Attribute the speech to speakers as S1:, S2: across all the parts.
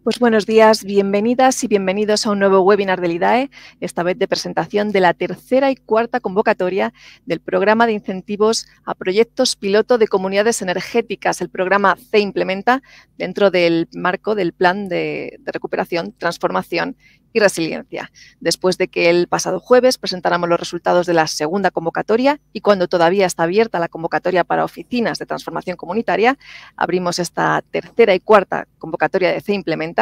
S1: Pues buenos días, bienvenidas y bienvenidos a un nuevo webinar del IDAE, esta vez de presentación de la tercera y cuarta convocatoria del programa de incentivos a proyectos piloto de comunidades energéticas, el programa C Implementa, dentro del marco del Plan de Recuperación, Transformación y Resiliencia. Después de que el pasado jueves presentáramos los resultados de la segunda convocatoria y cuando todavía está abierta la convocatoria para oficinas de transformación comunitaria, abrimos esta tercera y cuarta convocatoria de C Implementa,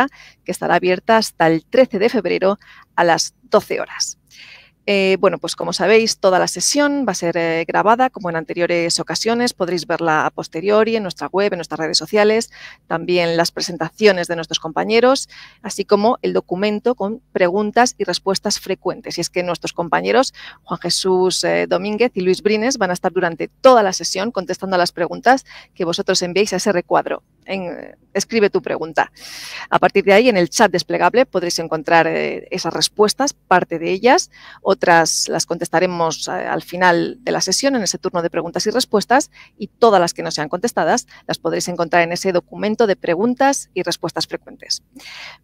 S1: que estará abierta hasta el 13 de febrero a las 12 horas. Bueno, pues como sabéis, toda la sesión va a ser grabada, como en anteriores ocasiones. Podréis verla a posteriori en nuestra web, en nuestras redes sociales, también las presentaciones de nuestros compañeros, así como el documento con preguntas y respuestas frecuentes. Y es que nuestros compañeros, Juan Jesús Domínguez y Luis Brines, van a estar durante toda la sesión contestando a las preguntas que vosotros enviéis a ese recuadro. Escribe tu pregunta. A partir de ahí, en el chat desplegable podréis encontrar esas respuestas, parte de ellas. Otras las contestaremos al final de la sesión, en ese turno de preguntas y respuestas, y todas las que no sean contestadas las podréis encontrar en ese documento de preguntas y respuestas frecuentes.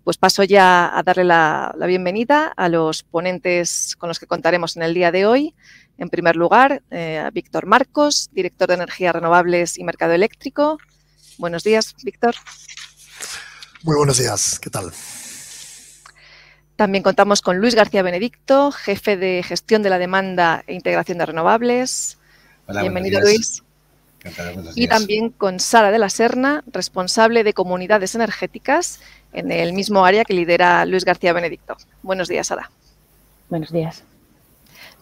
S1: Pues paso ya a darle la bienvenida a los ponentes con los que contaremos en el día de hoy. En primer lugar, a Víctor Marcos, director de Energías Renovables y Mercado Eléctrico. Buenos días, Víctor.
S2: Muy buenos días, ¿qué tal?
S1: También contamos con Luis García Benedicto, jefe de gestión de la demanda e integración de renovables.
S3: Hola,
S1: bienvenido, Luis. Y también con Sara de la Serna, responsable de comunidades energéticas en el mismo área que lidera Luis García Benedicto. Buenos días, Sara.
S4: Buenos días.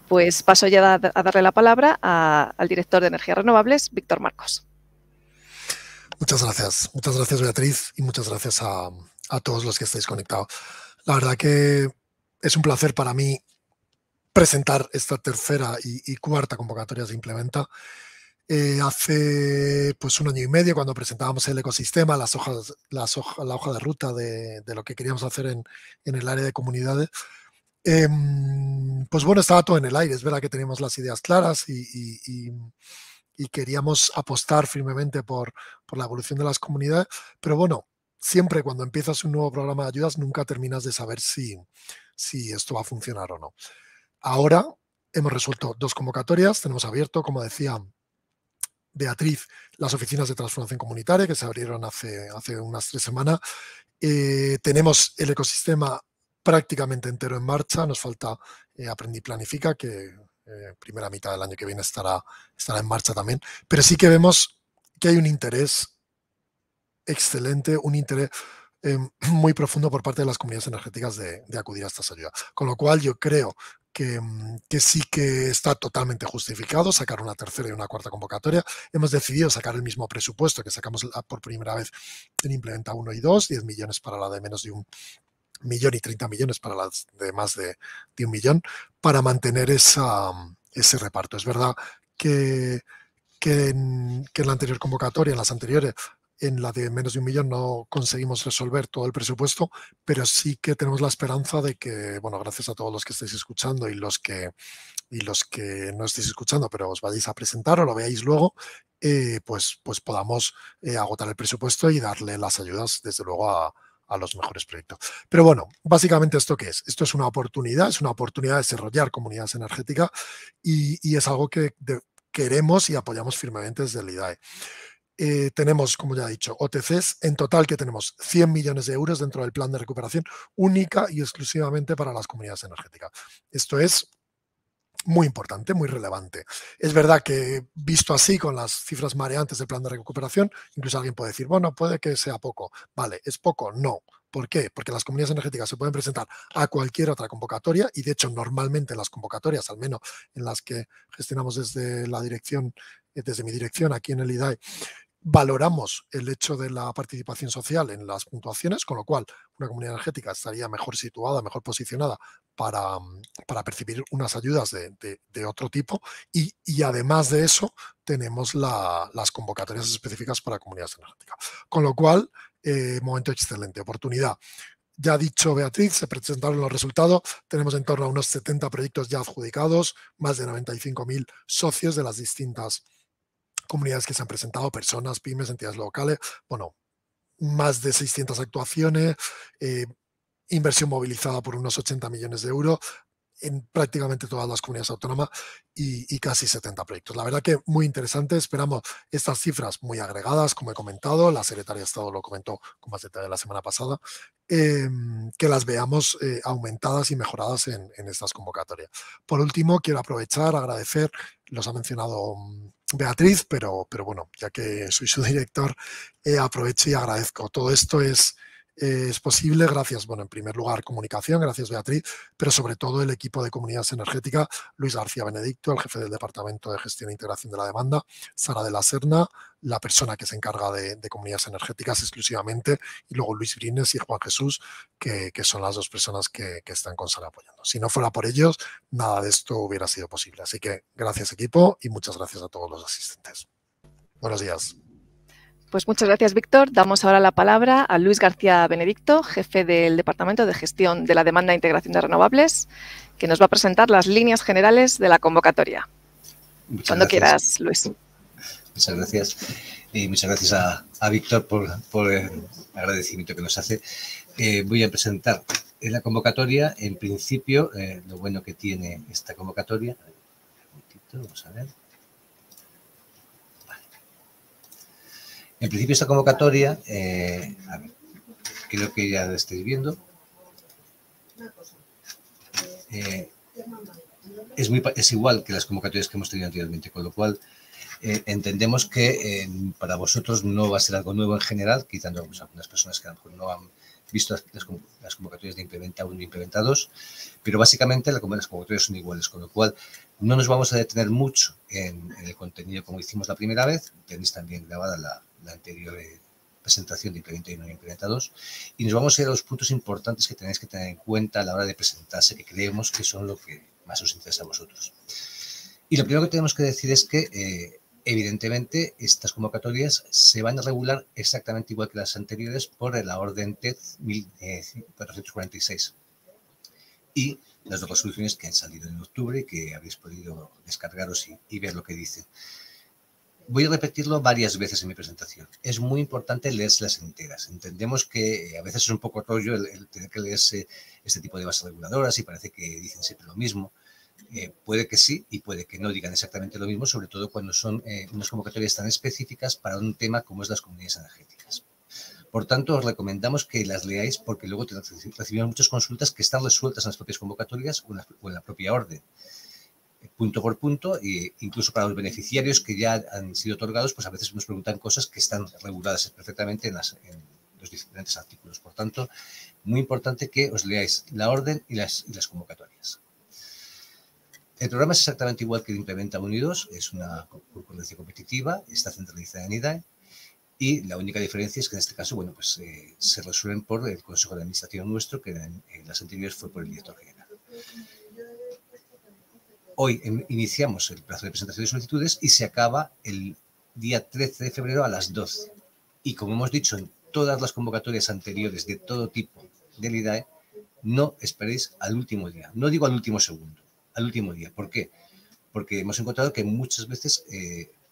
S1: Pues paso ya a darle la palabra al director de Energías Renovables, Víctor Marcos.
S2: Muchas gracias Beatriz, y muchas gracias a todos los que estáis conectados. La verdad que es un placer para mí presentar esta tercera y cuarta convocatoria de Implementa. Hace pues 1 año y medio, cuando presentábamos el ecosistema, la hoja de ruta de lo que queríamos hacer en el área de comunidades, pues bueno, estaba todo en el aire. Es verdad que teníamos las ideas claras y queríamos apostar firmemente por la evolución de las comunidades, pero bueno, siempre cuando empiezas un nuevo programa de ayudas nunca terminas de saber si esto va a funcionar o no. Ahora hemos resuelto 2 convocatorias, tenemos abierto, como decía Beatriz, las oficinas de transformación comunitaria que se abrieron hace unas 3 semanas. Tenemos el ecosistema prácticamente entero en marcha, nos falta Aprende y Planifica, que primera mitad del año que viene estará en marcha también, pero sí que vemos que hay un interés excelente, un interés muy profundo por parte de las comunidades energéticas de acudir a estas ayudas. Con lo cual yo creo que sí que está totalmente justificado sacar una tercera y una cuarta convocatoria. Hemos decidido sacar el mismo presupuesto que sacamos por primera vez en Implementa 1 y 2, 10 millones para la de menos de 1 millón y 30 millones para las de más de 1 millón, para mantener ese reparto. Es verdad que en la anterior convocatoria, en las anteriores, en la de menos de 1 millón no conseguimos resolver todo el presupuesto, pero sí que tenemos la esperanza de que, bueno, gracias a todos los que estáis escuchando y los que no estéis escuchando, pero os vayáis a presentar o lo veáis luego, pues podamos agotar el presupuesto y darle las ayudas, desde luego, a los mejores proyectos. Pero bueno, básicamente, ¿esto qué es? Esto es una oportunidad de desarrollar comunidades energéticas y es algo que queremos y apoyamos firmemente desde el IDAE. Tenemos, como ya he dicho, OTCs en total, que tenemos 100 millones de euros dentro del plan de recuperación, única y exclusivamente para las comunidades energéticas. Esto es muy importante, muy relevante. Es verdad que, visto así, con las cifras mareantes del plan de recuperación, incluso alguien puede decir, bueno, puede que sea poco. Vale, ¿es poco? No. ¿Por qué? Porque las comunidades energéticas se pueden presentar a cualquier otra convocatoria y, de hecho, normalmente las convocatorias, al menos en las que gestionamos desde la dirección, desde mi dirección aquí en el IDAE, valoramos el hecho de la participación social en las puntuaciones, con lo cual una comunidad energética estaría mejor situada, mejor posicionada para percibir unas ayudas de otro tipo y además de eso tenemos las convocatorias específicas para comunidades energéticas. Con lo cual, momento excelente, oportunidad. Ya ha dicho Beatriz, se presentaron los resultados, tenemos en torno a unos 70 proyectos ya adjudicados, más de 95.000 socios de las distintas comunidades que se han presentado, personas, pymes, entidades locales, bueno, más de 600 actuaciones, inversión movilizada por unos 80 millones de euros en prácticamente todas las comunidades autónomas y casi 70 proyectos. La verdad que muy interesante. Esperamos estas cifras muy agregadas, como he comentado. La secretaria de Estado lo comentó con más detalle la semana pasada, que las veamos aumentadas y mejoradas en estas convocatorias. Por último, quiero aprovechar, agradecer, los ha mencionado Beatriz, pero bueno, ya que soy su director, aprovecho y agradezco. Todo esto es posible gracias, bueno, en primer lugar, comunicación, gracias Beatriz, pero sobre todo el equipo de comunidades energéticas, Luis García Benedicto, el jefe del Departamento de Gestión e Integración de la Demanda, Sara de la Serna, la persona que se encarga de comunidades energéticas exclusivamente, y luego Luis Brines y Juan Jesús, que son las dos personas que están con Sara apoyando. Si no fuera por ellos, nada de esto hubiera sido posible. Así que gracias equipo y muchas gracias a todos los asistentes. Buenos días.
S1: Pues muchas gracias, Víctor. Damos ahora la palabra a Luis García Benedicto, jefe del Departamento de Gestión de la Demanda e Integración de Renovables, que nos va a presentar las líneas generales de la convocatoria. Cuando quieras, Luis.
S3: Muchas gracias. Y muchas gracias a Víctor por el agradecimiento que nos hace. Voy a presentar la convocatoria. En principio, lo bueno que tiene esta convocatoria. Un momentito, vamos a ver. En principio, esta convocatoria, a ver, creo que ya la estáis viendo. Es igual que las convocatorias que hemos tenido anteriormente, con lo cual entendemos que para vosotros no va a ser algo nuevo en general, quitando pues, algunas personas que a lo mejor no han visto las convocatorias de Implementa 1 y Implementa 2, pero básicamente las convocatorias son iguales, con lo cual no nos vamos a detener mucho en el contenido como hicimos la primera vez. Tenéis también grabada la anterior presentación de Implementa 1 y Implementa 2, y nos vamos a ir a los puntos importantes que tenéis que tener en cuenta a la hora de presentarse, que creemos que son lo que más os interesa a vosotros. Y lo primero que tenemos que decir es que, evidentemente, estas convocatorias se van a regular exactamente igual que las anteriores por la orden TED 1446 y las dos resoluciones que han salido en octubre y que habéis podido descargaros y ver lo que dicen. Voy a repetirlo varias veces en mi presentación. Es muy importante leerlas enteras. Entendemos que a veces es un poco rollo el tener que leerse este tipo de bases reguladoras y parece que dicen siempre lo mismo. Puede que sí y puede que no digan exactamente lo mismo, sobre todo cuando son unas convocatorias tan específicas para un tema como es las comunidades energéticas. Por tanto, os recomendamos que las leáis porque luego recibimos muchas consultas que están resueltas en las propias convocatorias o en la propia orden, punto por punto, e incluso para los beneficiarios que ya han sido otorgados, pues a veces nos preguntan cosas que están reguladas perfectamente en los diferentes artículos. Por tanto, muy importante que os leáis la orden y las convocatorias. El programa es exactamente igual que el Implementa 1 y 2, es una concurrencia competitiva, está centralizada en IDAE, y la única diferencia es que en este caso, bueno, pues se resuelven por el Consejo de Administración nuestro, que en las anteriores fue por el director general. Hoy iniciamos el plazo de presentación de solicitudes y se acaba el día 13 de febrero a las 12. Y como hemos dicho en todas las convocatorias anteriores de todo tipo del IDAE, no esperéis al último día. No digo al último segundo, al último día. ¿Por qué? Porque hemos encontrado que muchas veces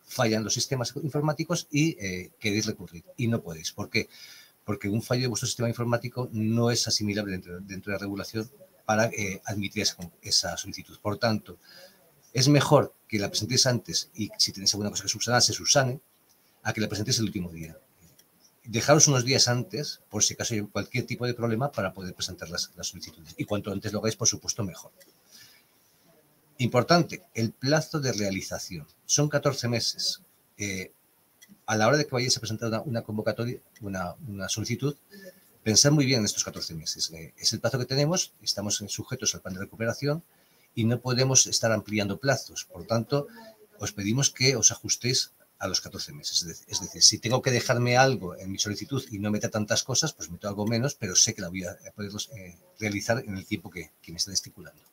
S3: fallan los sistemas informáticos y queréis recurrir. Y no podéis. ¿Por qué? Porque un fallo de vuestro sistema informático no es asimilable dentro de la regulación para admitir esa solicitud. Por tanto, es mejor que la presentéis antes y si tenéis alguna cosa que subsanar, se subsane, a que la presentéis el último día. Dejaros unos días antes, por si acaso hay cualquier tipo de problema, para poder presentar las solicitudes. Y cuanto antes lo hagáis, por supuesto, mejor. Importante, el plazo de realización. Son 14 meses. A la hora de que vayáis a presentar una convocatoria, una solicitud, pensad muy bien en estos 14 meses. Es el plazo que tenemos, estamos sujetos al plan de recuperación y no podemos estar ampliando plazos. Por tanto, os pedimos que os ajustéis a los 14 meses. Es decir, si tengo que dejarme algo en mi solicitud y no meter tantas cosas, pues meto algo menos, pero sé que la voy a poder realizar en el tiempo que me están estipulando.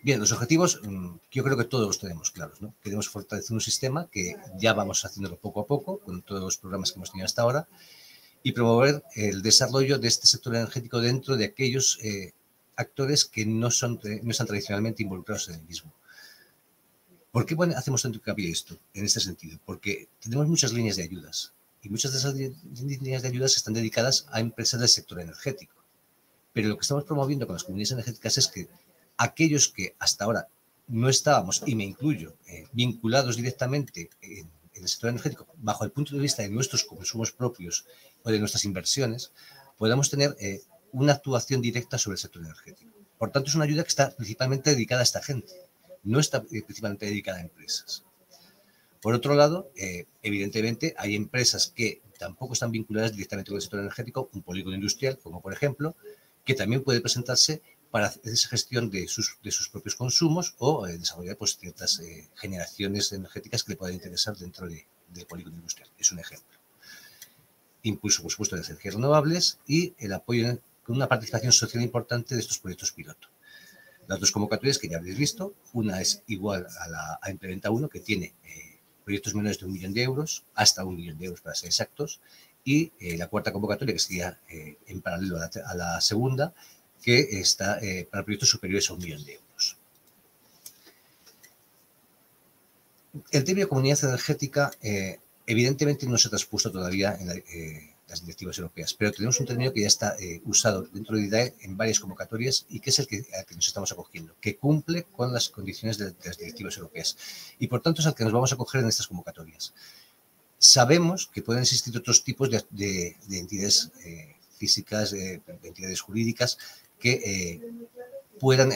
S3: Bien, los objetivos yo creo que todos los tenemos claros, ¿no? Queremos fortalecer un sistema que ya vamos haciéndolo poco a poco con todos los programas que hemos tenido hasta ahora y promover el desarrollo de este sector energético dentro de aquellos actores que no están tradicionalmente involucrados en el mismo. ¿Por qué hacemos tanto hincapié esto en este sentido? Porque tenemos muchas líneas de ayudas y muchas de esas líneas de ayudas están dedicadas a empresas del sector energético. Pero lo que estamos promoviendo con las comunidades energéticas es que aquellos que hasta ahora no estábamos, y me incluyo, vinculados directamente en el sector energético, bajo el punto de vista de nuestros consumos propios o de nuestras inversiones, podamos tener una actuación directa sobre el sector energético. Por tanto, es una ayuda que está principalmente dedicada a esta gente, no está principalmente dedicada a empresas. Por otro lado, evidentemente, hay empresas que tampoco están vinculadas directamente con el sector energético, un polígono industrial, como por ejemplo, que también puede presentarse para hacer esa gestión de sus propios consumos o desarrollar pues, ciertas generaciones energéticas que le puedan interesar dentro del polígono industrial. Es un ejemplo. Impulso, por supuesto, de energías renovables y el apoyo con una participación social importante de estos proyectos piloto. Las dos convocatorias que ya habréis visto, una es igual a Implementa 1, que tiene proyectos menores de 1 millón de euros, hasta 1 millón de euros para ser exactos, y la cuarta convocatoria, que sería en paralelo a la segunda, que está para proyectos superiores a 1 millón de euros. El tema de comunidad energética, evidentemente no se ha traspuesto todavía en las directivas europeas, pero tenemos un término que ya está usado dentro de IDAE en varias convocatorias y que es al que nos estamos acogiendo, que cumple con las condiciones de las directivas europeas y por tanto es al que nos vamos a acoger en estas convocatorias. Sabemos que pueden existir otros tipos de entidades físicas, de entidades jurídicas que puedan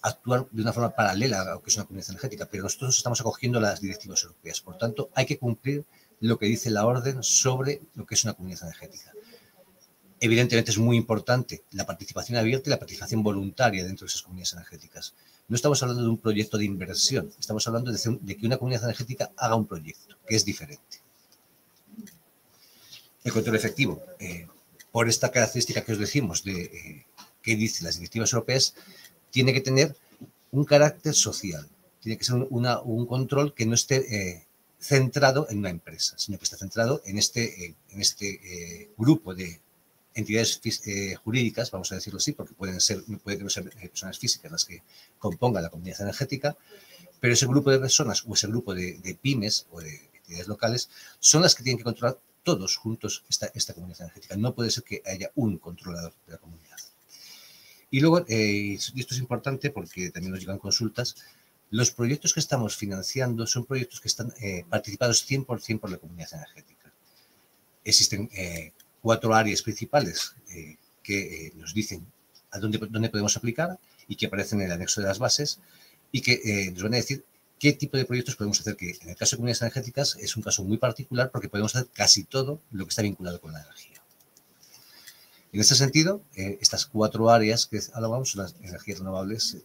S3: actuar de una forma paralela a lo que es una comunidad energética, pero nosotros nos estamos acogiendo a las directivas europeas. Por tanto, hay que cumplir lo que dice la orden sobre lo que es una comunidad energética. Evidentemente es muy importante la participación abierta y la participación voluntaria dentro de esas comunidades energéticas. No estamos hablando de un proyecto de inversión, estamos hablando de que una comunidad energética haga un proyecto, que es diferente. El control efectivo, por esta característica que os decimos de que dicen las directivas europeas, tiene que tener un carácter social, tiene que ser un control que no esté centrado en una empresa, sino que esté centrado en este grupo de entidades jurídicas, vamos a decirlo así, porque puede que no sean personas físicas las que compongan la comunidad energética, pero ese grupo de personas o ese grupo de pymes o de entidades locales son las que tienen que controlar todos juntos esta comunidad energética. No puede ser que haya un controlador de la comunidad. Y luego, y esto es importante porque también nos llegan consultas, los proyectos que estamos financiando son proyectos que están participados 100% por la comunidad energética. Existen 4 áreas principales que nos dicen a dónde podemos aplicar y que aparecen en el anexo de las bases y que nos van a decir qué tipo de proyectos podemos hacer, que en el caso de comunidades energéticas es un caso muy particular porque podemos hacer casi todo lo que está vinculado con la energía. En ese sentido, estas 4 áreas que hablábamos son las energías renovables,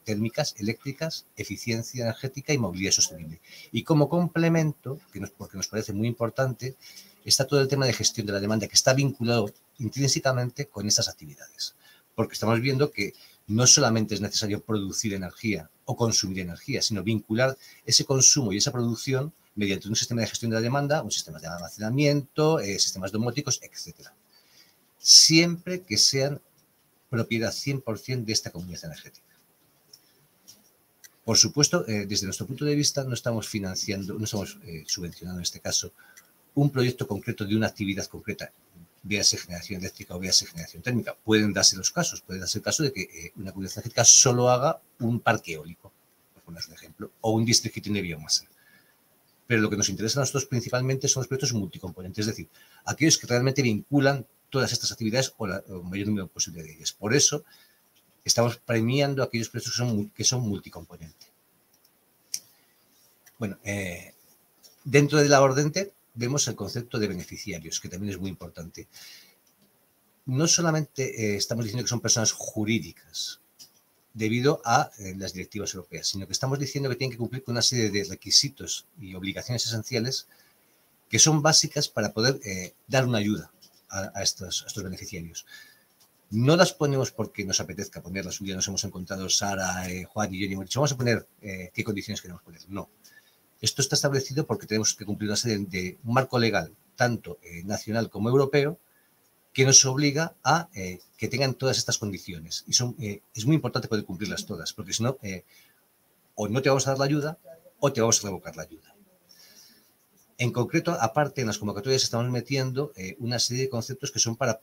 S3: térmicas, eléctricas, eficiencia energética y movilidad sostenible. Y como complemento, porque nos parece muy importante, está todo el tema de gestión de la demanda que está vinculado intrínsecamente con estas actividades. Porque estamos viendo que no solamente es necesario producir energía o consumir energía, sino vincular ese consumo y esa producción mediante un sistema de gestión de la demanda, un sistema de almacenamiento, sistemas domóticos, etcétera. Siempre que sean propiedad 100% de esta comunidad energética. Por supuesto, desde nuestro punto de vista no estamos financiando, no estamos subvencionando en este caso un proyecto concreto de una actividad concreta, véase generación eléctrica o véase generación térmica. Pueden darse los casos, puede darse el caso de que una comunidad energética solo haga un parque eólico, por poner un ejemplo, o un district heating de biomasa. Pero lo que nos interesa a nosotros principalmente son los proyectos multicomponentes, es decir, aquellos que realmente vinculan todas estas actividades o el mayor número posible de ellas. Por eso, estamos premiando aquellos proyectos que son multicomponentes. Bueno, dentro de la orden vemos el concepto de beneficiarios, que también es muy importante. No solamente estamos diciendo que son personas jurídicas debido a las directivas europeas, sino que estamos diciendo que tienen que cumplir con una serie de requisitos y obligaciones esenciales que son básicas para poder dar una ayuda a estos beneficiarios. No las ponemos porque nos apetezca ponerlas. Un día nos hemos encontrado Sara, Juan y yo y hemos dicho, vamos a poner qué condiciones queremos poner. No. Esto está establecido porque tenemos que cumplir una serie de un marco legal, tanto nacional como europeo, que nos obliga a que tengan todas estas condiciones. Y es muy importante poder cumplirlas todas, porque si no, o no te vamos a dar la ayuda o te vamos a revocar la ayuda. En concreto, aparte, en las convocatorias estamos metiendo una serie de conceptos que son para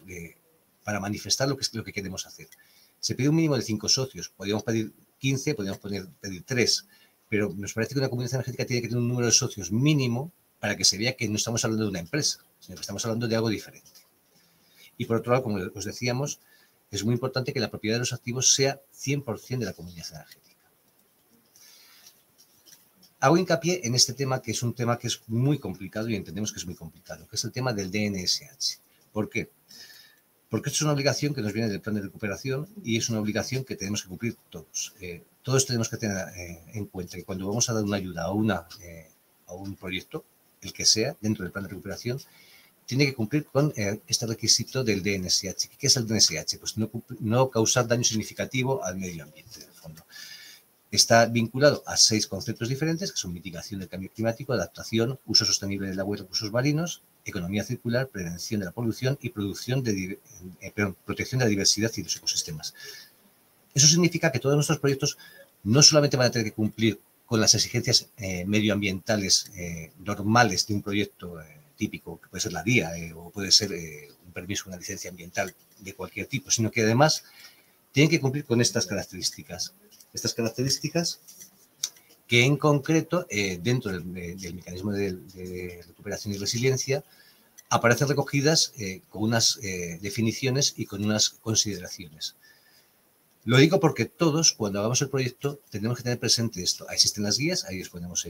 S3: manifestar lo que queremos hacer. Se pide un mínimo de 5 socios. Podríamos pedir 15, podríamos pedir 3, pero nos parece que una comunidad energética tiene que tener un número de socios mínimo para que se vea que no estamos hablando de una empresa, sino que estamos hablando de algo diferente. Y por otro lado, como os decíamos, es muy importante que la propiedad de los activos sea 100% de la comunidad energética. Hago hincapié en este tema, que es un tema que es muy complicado y entendemos que es muy complicado, que es el tema del DNSH. ¿Por qué? Porque esto es una obligación que nos viene del plan de recuperación y es una obligación que tenemos que cumplir todos. Todos tenemos que tener en cuenta que cuando vamos a dar una ayuda a un proyecto, el que sea, dentro del plan de recuperación, tiene que cumplir con este requisito del DNSH. ¿Qué es el DNSH? Pues no causar daño significativo al medio ambiente, en el fondo. Está vinculado a 6 conceptos diferentes, que son mitigación del cambio climático, adaptación, uso sostenible del agua y recursos marinos, economía circular, prevención de la polución y protección de la diversidad y los ecosistemas. Eso significa que todos nuestros proyectos no solamente van a tener que cumplir con las exigencias medioambientales normales de un proyecto típico, que puede ser la guía o puede ser un permiso, una licencia ambiental de cualquier tipo, sino que además tienen que cumplir con estas características. Estas características que en concreto, dentro del mecanismo de recuperación y resiliencia, aparecen recogidas con unas definiciones y con unas consideraciones. Lo digo porque todos, cuando hagamos el proyecto, tenemos que tener presente esto. Ahí existen las guías, ahí os ponemos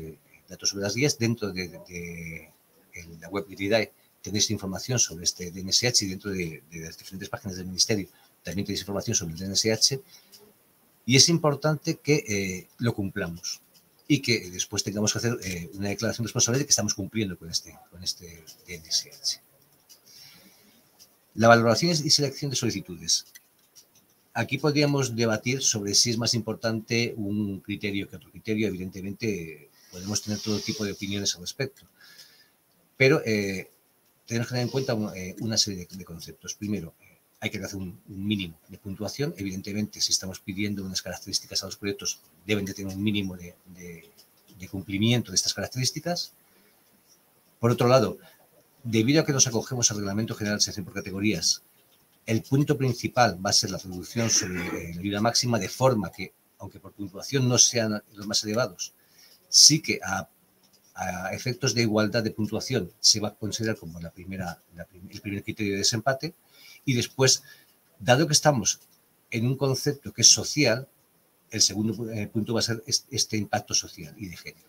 S3: datos sobre las guías. Dentro de la web de IDAE tenéis información sobre este DNSH y dentro de las diferentes páginas del Ministerio también tenéis información sobre el DNSH. Y es importante que lo cumplamos y que después tengamos que hacer una declaración responsable de que estamos cumpliendo con este DNSH. La valoración y selección de solicitudes. Aquí podríamos debatir sobre si es más importante un criterio que otro criterio. Evidentemente, podemos tener todo tipo de opiniones al respecto. Pero tenemos que tener en cuenta una serie de conceptos. Primero, hay que hacer un mínimo de puntuación. Evidentemente, si estamos pidiendo unas características a los proyectos, deben de tener un mínimo de cumplimiento de estas características. Por otro lado, debido a que nos acogemos al Reglamento General de Selección por Categorías, el punto principal va a ser la reducción sobre la ayuda máxima, de forma que, aunque por puntuación no sean los más elevados, sí que a efectos de igualdad de puntuación se va a considerar como el primer criterio de desempate. Y después, dado que estamos en un concepto que es social, el segundo punto va a ser este impacto social y de género.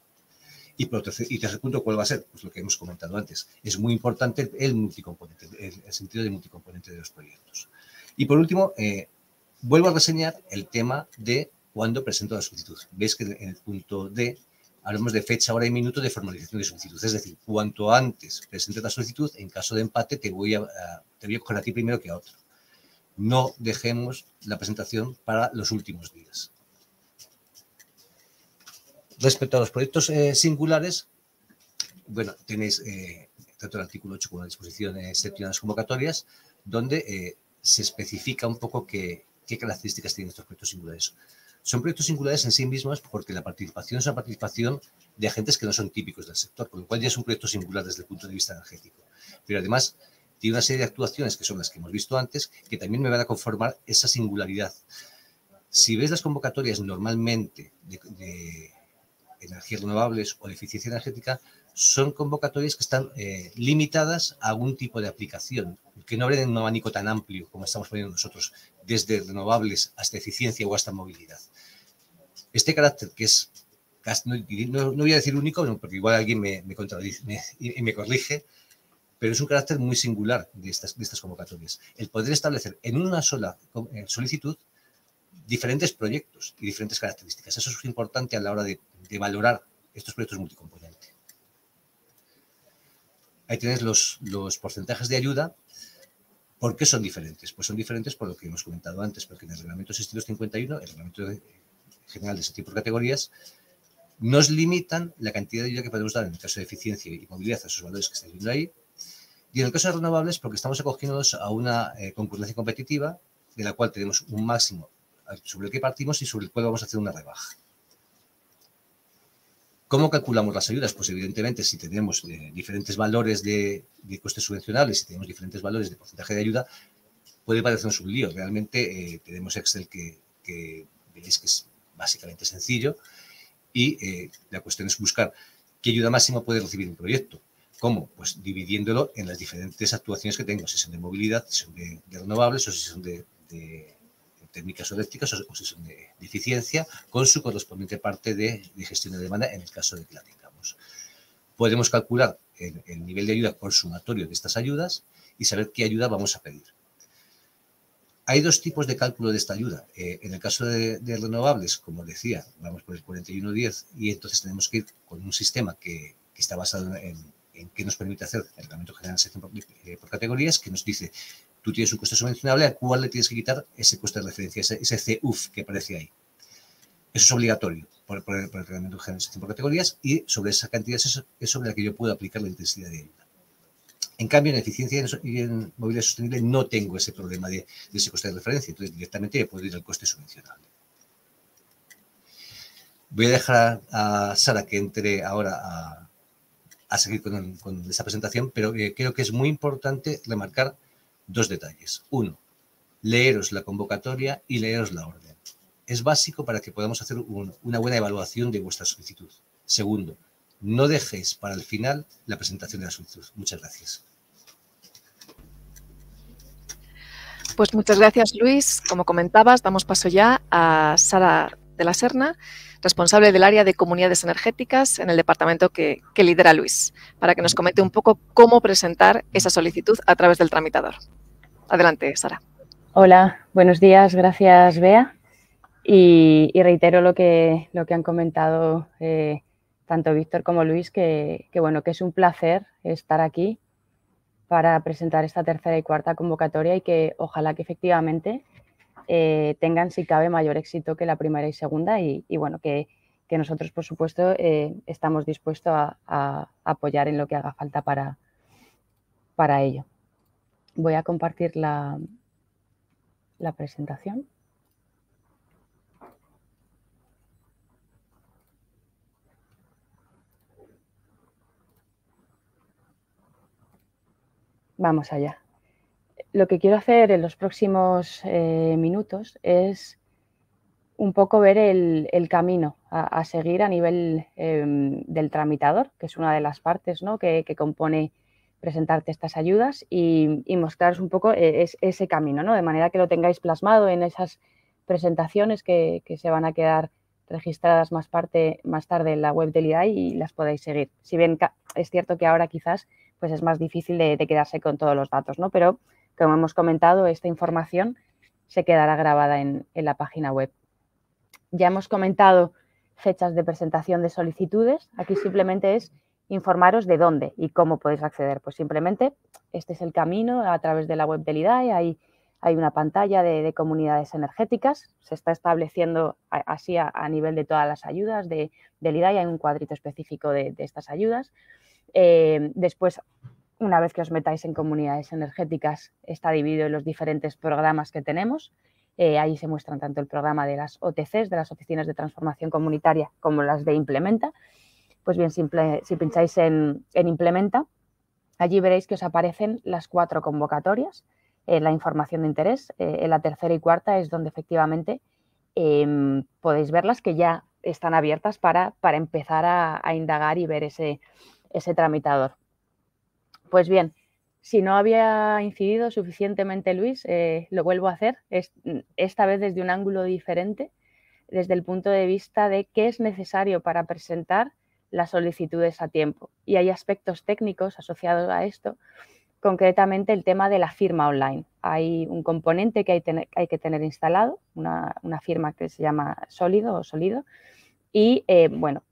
S3: Y tercer punto, ¿cuál va a ser? Pues lo que hemos comentado antes. Es muy importante el multicomponente, el sentido de multicomponente de los proyectos. Y por último, vuelvo a reseñar el tema de cuándo presento la solicitud. Veis que en el punto D hablamos de fecha, hora y minuto de formalización de solicitud. Es decir, cuanto antes presentes la solicitud, en caso de empate te voy a coger a ti primero que a otro. No dejemos la presentación para los últimos días. Respecto a los proyectos singulares, bueno, tenéis tanto el artículo 8 como la disposición séptima de las convocatorias, donde se especifica un poco qué características tienen estos proyectos singulares. Son proyectos singulares en sí mismos porque la participación es una participación de agentes que no son típicos del sector, con lo cual ya es un proyecto singular desde el punto de vista energético. Pero además tiene una serie de actuaciones que son las que hemos visto antes, que también me van a conformar esa singularidad. Si ves las convocatorias normalmente de energías renovables o de eficiencia energética, son convocatorias que están limitadas a algún tipo de aplicación, que no abren un abanico tan amplio como estamos poniendo nosotros, desde renovables hasta eficiencia o hasta movilidad. Este carácter, que es, no voy a decir único, porque igual alguien me corrige, pero es un carácter muy singular de estas convocatorias. El poder establecer en una sola solicitud diferentes proyectos y diferentes características. Eso es importante a la hora de valorar estos proyectos multicomponentes. Ahí tenéis los porcentajes de ayuda. ¿Por qué son diferentes? Pues son diferentes por lo que hemos comentado antes, porque en el Reglamento 651, el Reglamento General de Selección por Categorías, nos limitan la cantidad de ayuda que podemos dar en el caso de eficiencia y movilidad a esos valores que estáis viendo ahí. Y en el caso de renovables, porque estamos acogiéndonos a una concurrencia competitiva, de la cual tenemos un máximo sobre el que partimos y sobre el cual vamos a hacer una rebaja. ¿Cómo calculamos las ayudas? Pues evidentemente si tenemos diferentes valores de costes subvencionables, si tenemos diferentes valores de porcentaje de ayuda, puede parecernos un lío. Realmente tenemos Excel que veréis que es básicamente sencillo y la cuestión es buscar qué ayuda máxima puede recibir un proyecto. ¿Cómo? Pues dividiéndolo en las diferentes actuaciones que tengo, si son de movilidad, si son de renovables o si son de térmicas o eléctricas o si son de eficiencia, con su correspondiente parte de gestión de demanda en el caso de que la tengamos. Podemos calcular el nivel de ayuda por sumatorio de estas ayudas y saber qué ayuda vamos a pedir. Hay dos tipos de cálculo de esta ayuda. En el caso de renovables, como decía, vamos por el 4110 y entonces tenemos que ir con un sistema que está basado en qué nos permite hacer el Reglamento General de Sección por categorías, que nos dice, tú tienes un coste subvencionable, ¿a cuál le tienes que quitar ese coste de referencia, ese CUF que aparece ahí? Eso es obligatorio por el Reglamento General de Sección por categorías y sobre esa cantidad es sobre la que yo puedo aplicar la intensidad de ayuda. En cambio, en eficiencia y en movilidad sostenible no tengo ese problema de ese coste de referencia, entonces directamente ya puedo ir al coste subvencionable. Voy a dejar a Sara que entre ahora a seguir con esta presentación, pero creo que es muy importante remarcar dos detalles. Uno, leeros la convocatoria y leeros la orden. Es básico para que podamos hacer una buena evaluación de vuestra solicitud. Segundo, no dejéis para el final la presentación de la solicitud. Muchas gracias.
S1: Pues muchas gracias, Luis. Como comentabas, damos paso ya a Sara de la Serna, responsable del área de comunidades energéticas en el departamento que lidera Luis, para que nos comente un poco cómo presentar esa solicitud a través del tramitador. Adelante, Sara.
S4: Hola, buenos días. Gracias, Bea. Y reitero lo que han comentado tanto Víctor como Luis, que bueno, que es un placer estar aquí para presentar esta tercera y cuarta convocatoria y que ojalá que efectivamente tengan, si cabe, mayor éxito que la primera y segunda y bueno, que nosotros, por supuesto, estamos dispuestos a apoyar en lo que haga falta para ello. Voy a compartir la presentación. Vamos allá. Lo que quiero hacer en los próximos minutos es un poco ver el camino a seguir a nivel del tramitador, que es una de las partes, ¿no?, que compone presentarte estas ayudas y mostraros un poco ese camino, ¿no?, de manera que lo tengáis plasmado en esas presentaciones que se van a quedar registradas más tarde en la web del IDAE y las podáis seguir. Si bien es cierto que ahora quizás pues es más difícil de quedarse con todos los datos, ¿no?, pero como hemos comentado, esta información se quedará grabada en la página web. Ya hemos comentado fechas de presentación de solicitudes. Aquí simplemente es informaros de dónde y cómo podéis acceder. Pues simplemente este es el camino a través de la web del IDAE. Hay una pantalla de comunidades energéticas. Se está estableciendo así a nivel de todas las ayudas del IDAE. Hay un cuadrito específico de estas ayudas. Después, una vez que os metáis en comunidades energéticas, está dividido en los diferentes programas que tenemos. Ahí se muestran tanto el programa de las OTCs, de las Oficinas de Transformación Comunitaria, como las de Implementa. Pues bien, si pincháis en Implementa, allí veréis que os aparecen las 4 convocatorias, la información de interés. En la tercera y cuarta es donde efectivamente podéis verlas, que ya están abiertas para empezar a indagar y ver ese tramitador. Pues bien, si no había incidido suficientemente Luis, lo vuelvo a hacer, esta vez desde un ángulo diferente, desde el punto de vista de qué es necesario para presentar las solicitudes a tiempo. Y hay aspectos técnicos asociados a esto, concretamente el tema de la firma online. Hay un componente que hay que tener instalado, una firma que se llama Sólido o Solido, y bueno,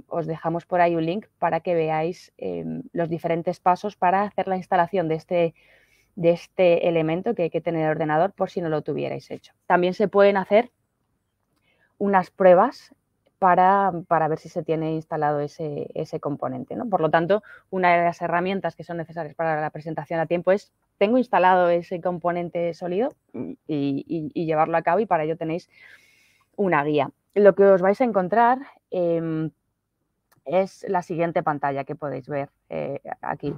S4: os dejamos por ahí un link para que veáis los diferentes pasos para hacer la instalación de este elemento que hay que tener en el ordenador por si no lo tuvierais hecho. También se pueden hacer unas pruebas para ver si se tiene instalado ese componente, ¿no? Por lo tanto, una de las herramientas que son necesarias para la presentación a tiempo es: tengo instalado ese componente sólido y llevarlo a cabo, y para ello tenéis una guía. Lo que os vais a encontrar es la siguiente pantalla que podéis ver aquí.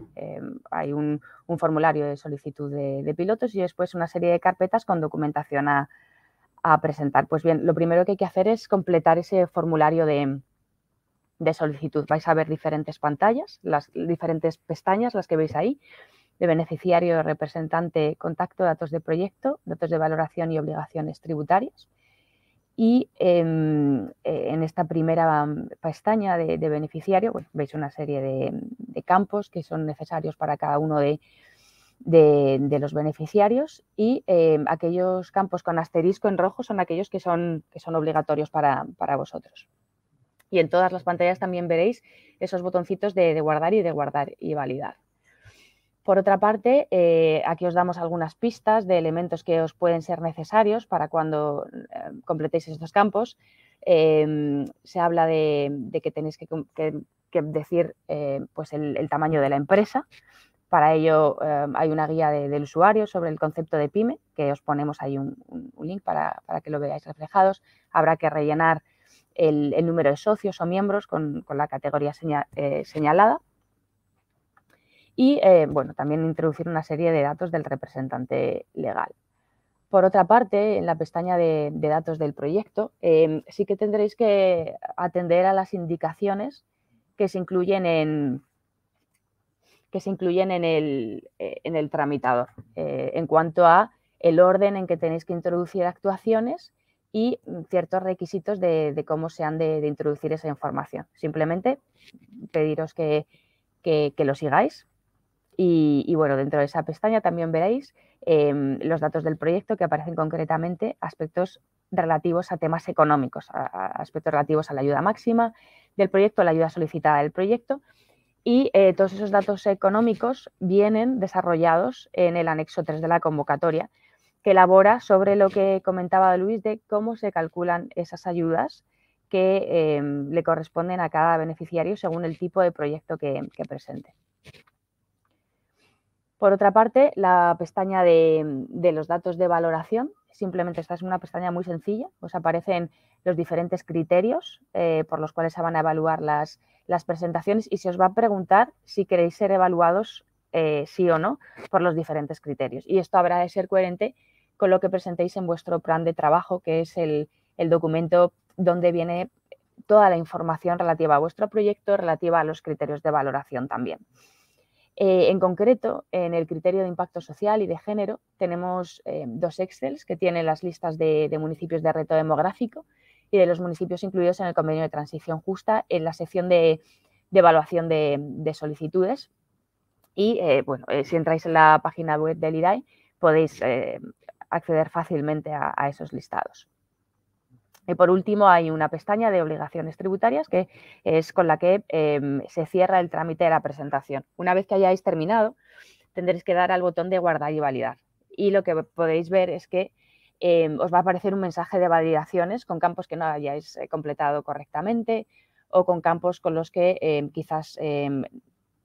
S4: Hay un formulario de solicitud de pilotos y después una serie de carpetas con documentación a presentar. Pues bien, lo primero que hay que hacer es completar ese formulario de solicitud. Vais a ver diferentes pantallas, las diferentes pestañas, las que veis ahí, de beneficiario, representante, contacto, datos de proyecto, datos de valoración y obligaciones tributarias. Y en esta primera pestaña de beneficiario, bueno, veis una serie de campos que son necesarios para cada uno de los beneficiarios, y aquellos campos con asterisco en rojo son aquellos que son obligatorios para vosotros. Y en todas las pantallas también veréis esos botoncitos de guardar y validar. Por otra parte, aquí os damos algunas pistas de elementos que os pueden ser necesarios para cuando completéis estos campos. Se habla de que tenéis que decir pues el tamaño de la empresa. Para ello hay una guía del usuario sobre el concepto de pyme, que os ponemos ahí un link para que lo veáis reflejados. Habrá que rellenar el número de socios o miembros con la categoría señalada. Y, bueno, también introducir una serie de datos del representante legal. Por otra parte, en la pestaña de datos del proyecto, sí que tendréis que atender a las indicaciones que se incluyen en el tramitador, en cuanto a el orden en que tenéis que introducir actuaciones y ciertos requisitos de cómo se han de introducir esa información. Simplemente pediros que lo sigáis. Y bueno, dentro de esa pestaña también veréis los datos del proyecto, que aparecen concretamente aspectos relativos a temas económicos, aspectos relativos a la ayuda máxima del proyecto, a la ayuda solicitada del proyecto, y todos esos datos económicos vienen desarrollados en el anexo 3 de la convocatoria, que elabora sobre lo que comentaba Luis de cómo se calculan esas ayudas que le corresponden a cada beneficiario según el tipo de proyecto que presente. Por otra parte, la pestaña de los datos de valoración, simplemente esta es una pestaña muy sencilla, os aparecen los diferentes criterios por los cuales se van a evaluar las presentaciones y se os va a preguntar si queréis ser evaluados sí o no por los diferentes criterios. Y esto habrá de ser coherente con lo que presentéis en vuestro plan de trabajo, que es el documento donde viene toda la información relativa a vuestro proyecto, relativa a los criterios de valoración también. En concreto, en el criterio de impacto social y de género tenemos dos Excels que tienen las listas de municipios de reto demográfico y de los municipios incluidos en el convenio de transición justa en la sección de evaluación de solicitudes. Y bueno, si entráis en la página web del IDAE podéis acceder fácilmente a esos listados. Y por último hay una pestaña de obligaciones tributarias que es con la que se cierra el trámite de la presentación. Una vez que hayáis terminado, tendréis que dar al botón de guardar y validar. Y lo que podéis ver es que os va a aparecer un mensaje de validaciones con campos que no hayáis completado correctamente o con campos con los que quizás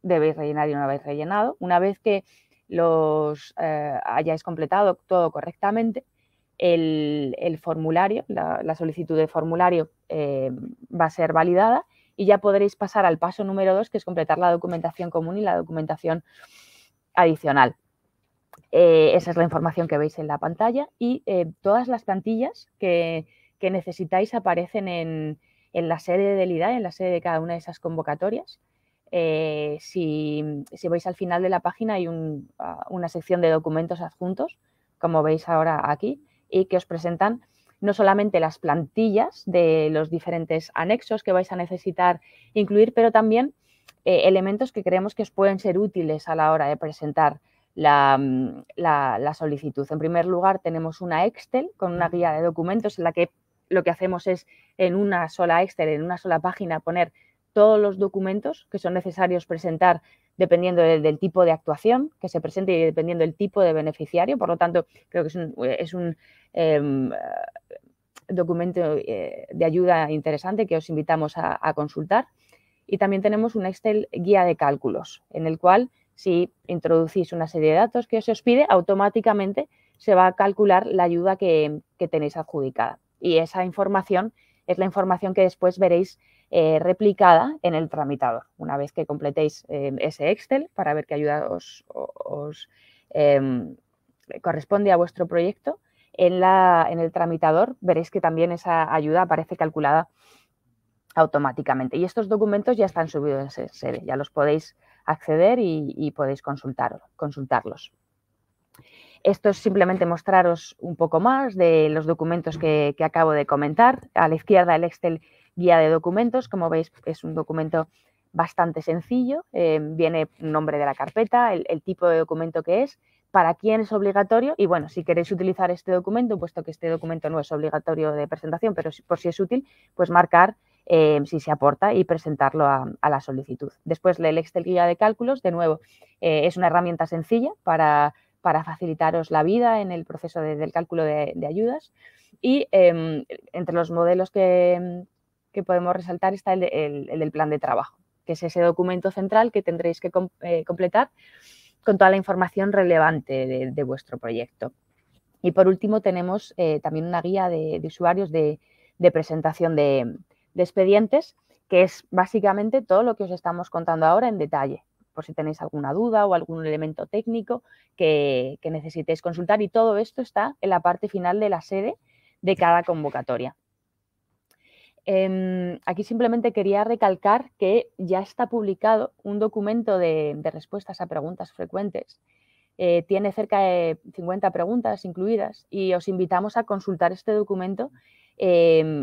S4: debéis rellenar y no habéis rellenado. Una vez que los hayáis completado todo correctamente, el formulario, la solicitud de formulario va a ser validada y ya podréis pasar al paso número 2, que es completar la documentación común y la documentación adicional. Esa es la información que veis en la pantalla y todas las plantillas que necesitáis aparecen en la sede del IDAE, en la sede de cada una de esas convocatorias. Si vais al final de la página hay una sección de documentos adjuntos, como veis ahora aquí, y que os presentan no solamente las plantillas de los diferentes anexos que vais a necesitar incluir, pero también elementos que creemos que os pueden ser útiles a la hora de presentar la solicitud. En primer lugar, tenemos una Excel con una guía de documentos en la que lo que hacemos es en una sola Excel, en una sola página, poner todos los documentos que son necesarios presentar dependiendo del tipo de actuación que se presente y dependiendo del tipo de beneficiario. Por lo tanto, creo que es un documento de ayuda interesante que os invitamos a consultar. Y también tenemos un Excel guía de cálculos, en el cual si introducís una serie de datos que se os pide, automáticamente se va a calcular la ayuda que tenéis adjudicada. Y esa información es la información que después veréis replicada en el tramitador. Una vez que completéis ese Excel para ver qué ayuda os corresponde a vuestro proyecto, en el tramitador veréis que también esa ayuda aparece calculada automáticamente. Y estos documentos ya están subidos en sede, ya los podéis acceder y podéis consultarlos. Esto es simplemente mostraros un poco más de los documentos que acabo de comentar. A la izquierda el Excel guía de documentos. Como veis, es un documento bastante sencillo. Viene un nombre de la carpeta, el tipo de documento que es, para quién es obligatorio y, bueno, si queréis utilizar este documento, puesto que este documento no es obligatorio de presentación, pero por si es útil, pues marcar si se aporta y presentarlo a la solicitud. Después el Excel guía de cálculos, de nuevo, es una herramienta sencilla para facilitaros la vida en el proceso del cálculo de ayudas. Y entre los modelos que podemos resaltar está el del plan de trabajo, que es ese documento central que tendréis que completar con toda la información relevante de vuestro proyecto. Y por último tenemos también una guía de usuarios de presentación de expedientes, que es básicamente todo lo que os estamos contando ahora en detalle, por si tenéis alguna duda o algún elemento técnico que necesitéis consultar, y todo esto está en la parte final de la sede de cada convocatoria. Aquí simplemente quería recalcar que ya está publicado un documento de respuestas a preguntas frecuentes. Tiene cerca de 50 preguntas incluidas y os invitamos a consultar este documento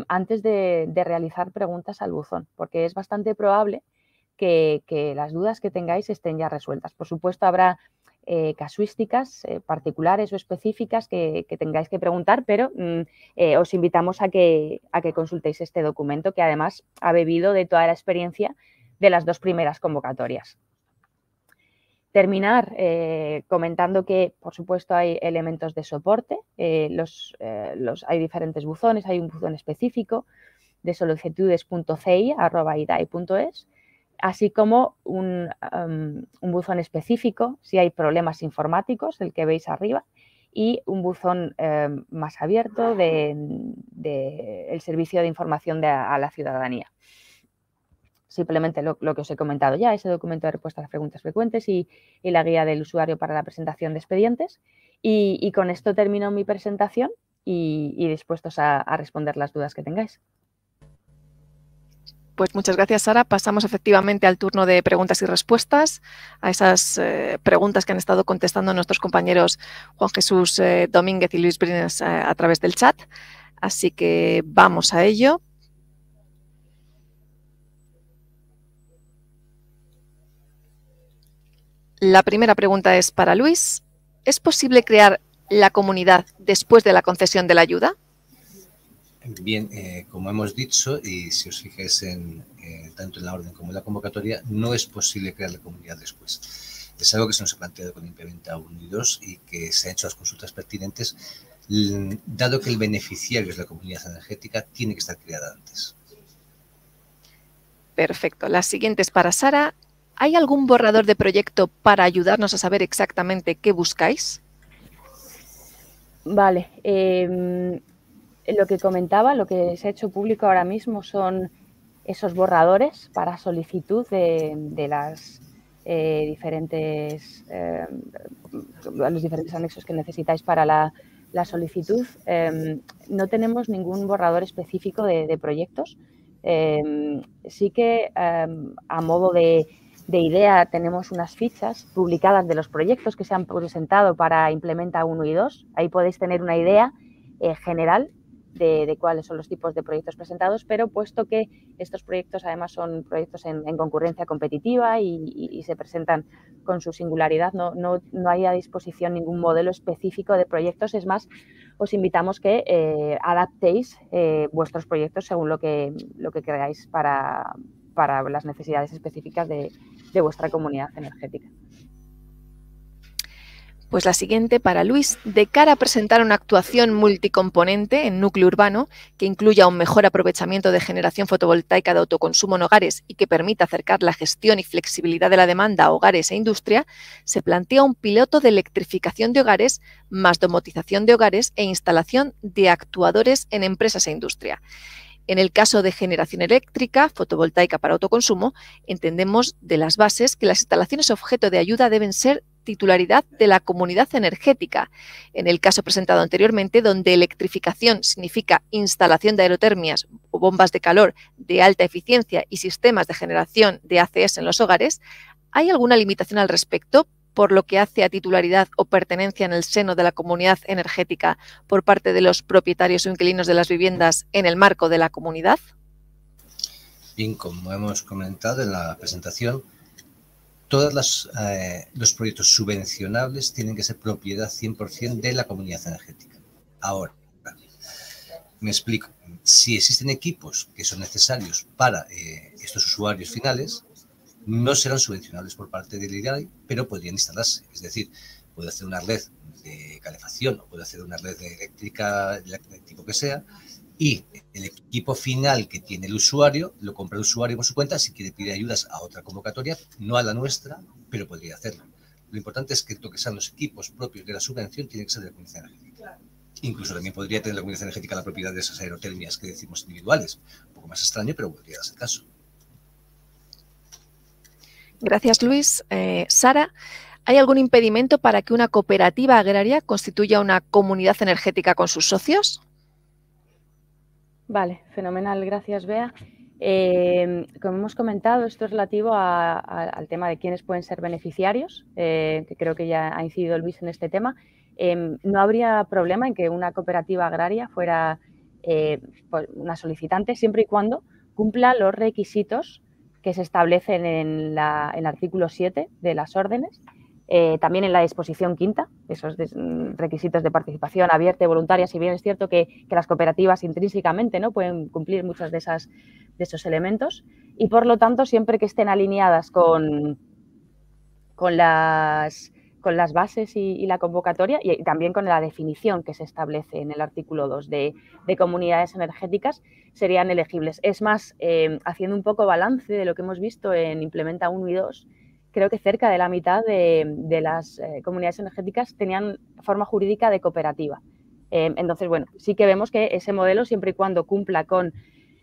S4: antes de realizar preguntas al buzón, porque es bastante probable que las dudas que tengáis estén ya resueltas. Por supuesto, habrá casuísticas particulares o específicas que tengáis que preguntar, pero os invitamos a que consultéis este documento, que además ha bebido de toda la experiencia de las 2 primeras convocatorias. Terminar comentando que, por supuesto, hay elementos de soporte. Hay diferentes buzones. Hay un buzón específico de solicitudes.ci@idai.es, así como un buzón específico si hay problemas informáticos, el que veis arriba, y un buzón más abierto del servicio de información a la ciudadanía. Simplemente lo que os he comentado ya, ese documento de respuesta a las preguntas frecuentes y la guía del usuario para la presentación de expedientes. Y con esto termino mi presentación y dispuestos a responder las dudas que tengáis.
S1: Pues muchas gracias, Sara. Pasamos efectivamente al turno de preguntas y respuestas, a esas preguntas que han estado contestando nuestros compañeros Juan Jesús Domínguez y Luis Brines a través del chat. Así que vamos a ello. La primera pregunta es para Luis. ¿Es posible crear la comunidad después de la concesión de la ayuda?
S3: Bien, como hemos dicho, y si os fijáis tanto en la orden como en la convocatoria, no es posible crear la comunidad después. Es algo que se nos ha planteado con Implementa 1 y 2 y que se han hecho las consultas pertinentes, dado que el beneficiario es la comunidad energética, tiene que estar creada antes.
S1: Perfecto. La siguiente es para Sara. ¿Hay algún borrador de proyecto para ayudarnos a saber exactamente qué buscáis?
S4: Vale. Lo que comentaba, lo que se ha hecho público ahora mismo son esos borradores para solicitud de las los diferentes anexos que necesitáis para la solicitud. No tenemos ningún borrador específico de proyectos. Sí que a modo de idea tenemos unas fichas publicadas de los proyectos que se han presentado para Implementa 1 y 2. Ahí podéis tener una idea general de cuáles son los tipos de proyectos presentados, pero puesto que estos proyectos además son proyectos en concurrencia competitiva y se presentan con su singularidad, no hay a disposición ningún modelo específico de proyectos. Es más, os invitamos que adaptéis vuestros proyectos según lo que creáis para las necesidades específicas de vuestra comunidad energética.
S1: Pues la siguiente para Luis. De cara a presentar una actuación multicomponente en núcleo urbano que incluya un mejor aprovechamiento de generación fotovoltaica de autoconsumo en hogares y que permita acercar la gestión y flexibilidad de la demanda a hogares e industria, se plantea un piloto de electrificación de hogares más domotización de hogares e instalación de actuadores en empresas e industria. En el caso de generación eléctrica, fotovoltaica para autoconsumo, entendemos de las bases que las instalaciones objeto de ayuda deben ser titularidad de la comunidad energética. En el caso presentado anteriormente, donde electrificación significa instalación de aerotermias o bombas de calor de alta eficiencia y sistemas de generación de ACS en los hogares, ¿hay alguna limitación al respecto por lo que hace a titularidad o pertenencia en el seno de la comunidad energética por parte de los propietarios o inquilinos de las viviendas en el marco de la comunidad?
S3: Bien, como hemos comentado en la presentación, todos los proyectos subvencionables tienen que ser propiedad 100% de la comunidad energética. Ahora, me explico. Si existen equipos que son necesarios para estos usuarios finales, no serán subvencionables por parte del IDAE, pero podrían instalarse. Es decir, puedo hacer una red de calefacción o puedo hacer una red eléctrica del tipo que sea, y el equipo final que tiene el usuario lo compra el usuario por su cuenta. Si quiere pedir ayudas a otra convocatoria, no a la nuestra, pero podría hacerlo. Lo importante es que lo que sean los equipos propios de la subvención tienen que ser de la comunidad energética. Incluso también podría tener la comunidad energética la propiedad de esas aerotermias que decimos individuales. Un poco más extraño, pero podría darse el caso.
S1: Gracias, Luis. Sara, ¿hay algún impedimento para que una cooperativa agraria constituya una comunidad energética con sus socios?
S4: Vale, fenomenal. Gracias, Bea. Como hemos comentado, esto es relativo al tema de quiénes pueden ser beneficiarios, que creo que ya ha incidido Luis en este tema. No habría problema en que una cooperativa agraria fuera pues una solicitante siempre y cuando cumpla los requisitos que se establecen en el artículo 7 de las órdenes, también en la disposición quinta, esos requisitos de participación abierta y voluntaria. Si bien es cierto que las cooperativas intrínsecamente no pueden cumplir muchos de esos elementos, y por lo tanto siempre que estén alineadas con las bases y la convocatoria, y también con la definición que se establece en el artículo 2 de comunidades energéticas, serían elegibles. Es más, haciendo un poco balance de lo que hemos visto en Implementa 1 y 2, creo que cerca de la mitad de las comunidades energéticas tenían forma jurídica de cooperativa. Entonces, bueno, sí que vemos que ese modelo, siempre y cuando cumpla con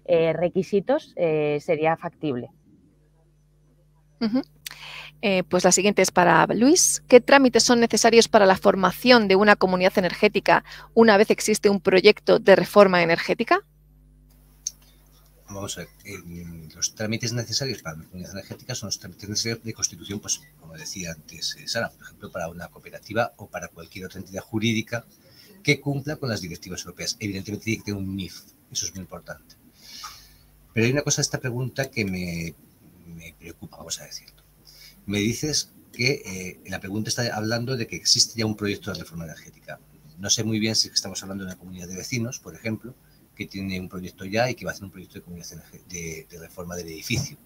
S4: requisitos, sería factible.
S1: Pues la siguiente es para Luis. ¿Qué trámites son necesarios para la formación de una comunidad energética una vez existe un proyecto de reforma energética?
S3: Vamos a ver, los trámites necesarios para la comunidad energética son los trámites necesarios de constitución, pues como decía antes Sara, por ejemplo, para una cooperativa o para cualquier otra entidad jurídica que cumpla con las directivas europeas. Evidentemente tiene que tener un NIF, eso es muy importante. Pero hay una cosa de esta pregunta que me preocupa, vamos a decirlo. Me dices que la pregunta está hablando de que existe ya un proyecto de reforma energética. No sé muy bien si estamos hablando de una comunidad de vecinos, por ejemplo, que tiene un proyecto ya y que va a hacer un proyecto de reforma del edificio.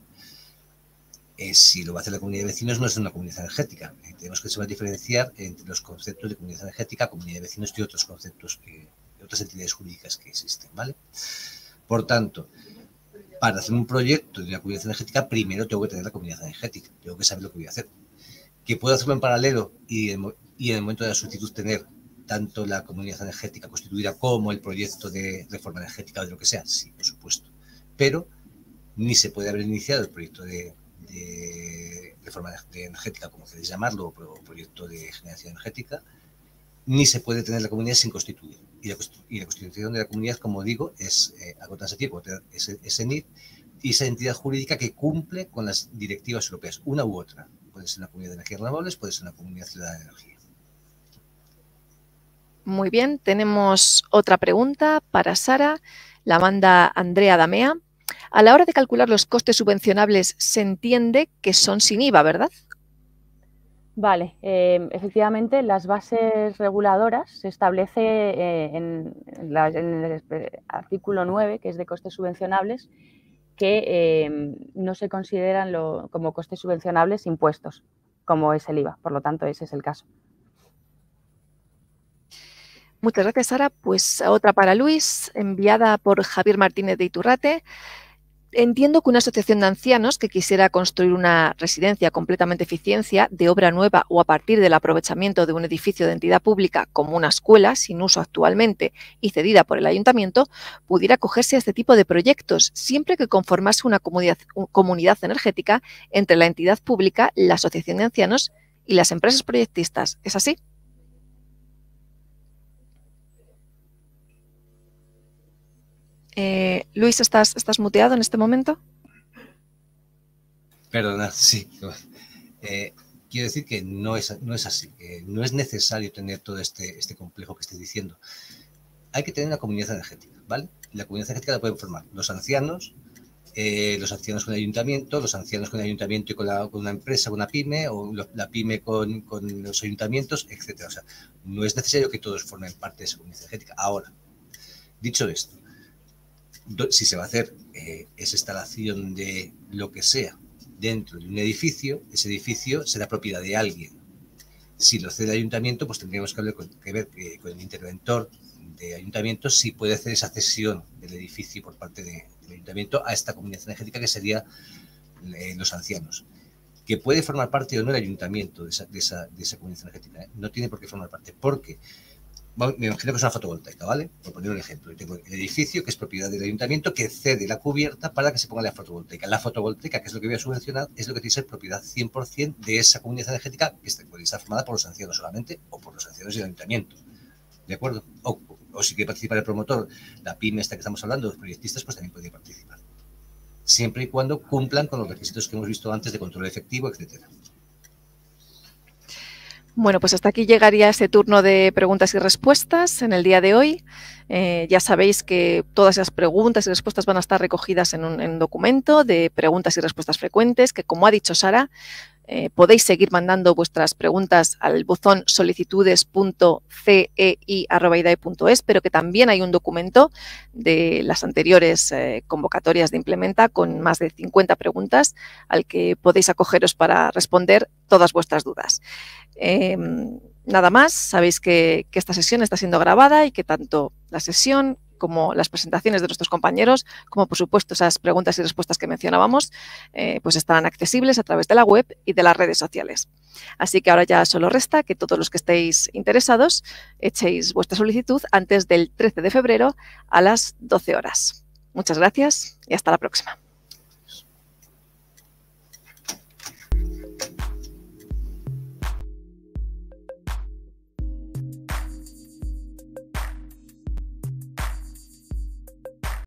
S3: Si lo va a hacer la comunidad de vecinos, no es una comunidad energética. Tenemos que saber diferenciar entre los conceptos de comunidad energética, comunidad de vecinos y otros conceptos, otras entidades jurídicas que existen, ¿vale? Por tanto, para hacer un proyecto de una comunidad energética, primero tengo que tener la comunidad energética, tengo que saber lo que voy a hacer. ¿Que puedo hacerlo en paralelo y en el momento de la solicitud tener tanto la comunidad energética constituida como el proyecto de reforma energética o de lo que sea? Sí, por supuesto. Pero ni se puede haber iniciado el proyecto de reforma energética, como queréis llamarlo, o proyecto de generación energética, ni se puede tener la comunidad sin constituir. Y la constitución de la comunidad, como digo, es algo transitivo, ese NIF y esa entidad jurídica que cumple con las directivas europeas, una u otra. Puede ser una comunidad de energías renovables, puede ser una comunidad ciudadana de energía.
S1: Muy bien, tenemos otra pregunta para Sara. La manda Andrea Damea. A la hora de calcular los costes subvencionables se entiende que son sin IVA, ¿verdad?
S4: Vale, efectivamente las bases reguladoras se establece en el artículo 9, que es de costes subvencionables, que no se consideran como costes subvencionables impuestos, como es el IVA. Por lo tanto, ese es el caso.
S1: Muchas gracias, Sara. Pues otra para Luis, enviada por Javier Martínez de Iturrate. Entiendo que una asociación de ancianos que quisiera construir una residencia completamente eficiencia de obra nueva o a partir del aprovechamiento de un edificio de entidad pública como una escuela sin uso actualmente y cedida por el ayuntamiento, pudiera acogerse a este tipo de proyectos siempre que conformase una comunidad energética entre la entidad pública, la asociación de ancianos y las empresas proyectistas. ¿Es así? Luis, ¿estás muteado en este momento?
S3: Perdona, sí. Quiero decir que no es así. No es necesario tener todo este complejo que estoy diciendo. Hay que tener una comunidad energética, ¿vale? La comunidad energética la pueden formar los ancianos con el ayuntamiento, los ancianos con el ayuntamiento y con una empresa, con una pyme, o la pyme con los ayuntamientos, etcétera. O sea, no es necesario que todos formen parte de esa comunidad energética. Ahora, dicho esto, si se va a hacer esa instalación de lo que sea dentro de un edificio, ese edificio será propiedad de alguien. Si lo cede el ayuntamiento, pues tendríamos que ver con el interventor de ayuntamiento si puede hacer esa cesión del edificio por parte del ayuntamiento a esta comunidad energética que sería los ancianos. Que puede formar parte o no el ayuntamiento de esa comunidad energética. No tiene por qué formar parte, porque me imagino que es una fotovoltaica, ¿vale? Por poner un ejemplo. Tengo el edificio que es propiedad del ayuntamiento que cede la cubierta para que se ponga la fotovoltaica. La fotovoltaica, que es lo que voy a subvencionar, es lo que tiene que ser propiedad 100% de esa comunidad energética que puede estar formada por los ancianos solamente o por los ancianos y el ayuntamiento. ¿De acuerdo? O si quiere participar el promotor, la pyme esta que estamos hablando, los proyectistas, pues también podría participar. Siempre y cuando cumplan con los requisitos que hemos visto antes de control efectivo, etcétera.
S1: Bueno, pues hasta aquí llegaría este turno de preguntas y respuestas en el día de hoy. Ya sabéis que todas esas preguntas y respuestas van a estar recogidas en un documento de preguntas y respuestas frecuentes que, como ha dicho Sara, podéis seguir mandando vuestras preguntas al buzón solicitudes.cei@idae.es, pero que también hay un documento de las anteriores convocatorias de Implementa con más de 50 preguntas al que podéis acogeros para responder todas vuestras dudas. Nada más, sabéis que esta sesión está siendo grabada y que tanto la sesión como las presentaciones de nuestros compañeros, como por supuesto esas preguntas y respuestas que mencionábamos, pues estarán accesibles a través de la web y de las redes sociales. Así que ahora ya solo resta que todos los que estéis interesados echéis vuestra solicitud antes del 13 de febrero a las 12 horas. Muchas gracias y hasta la próxima.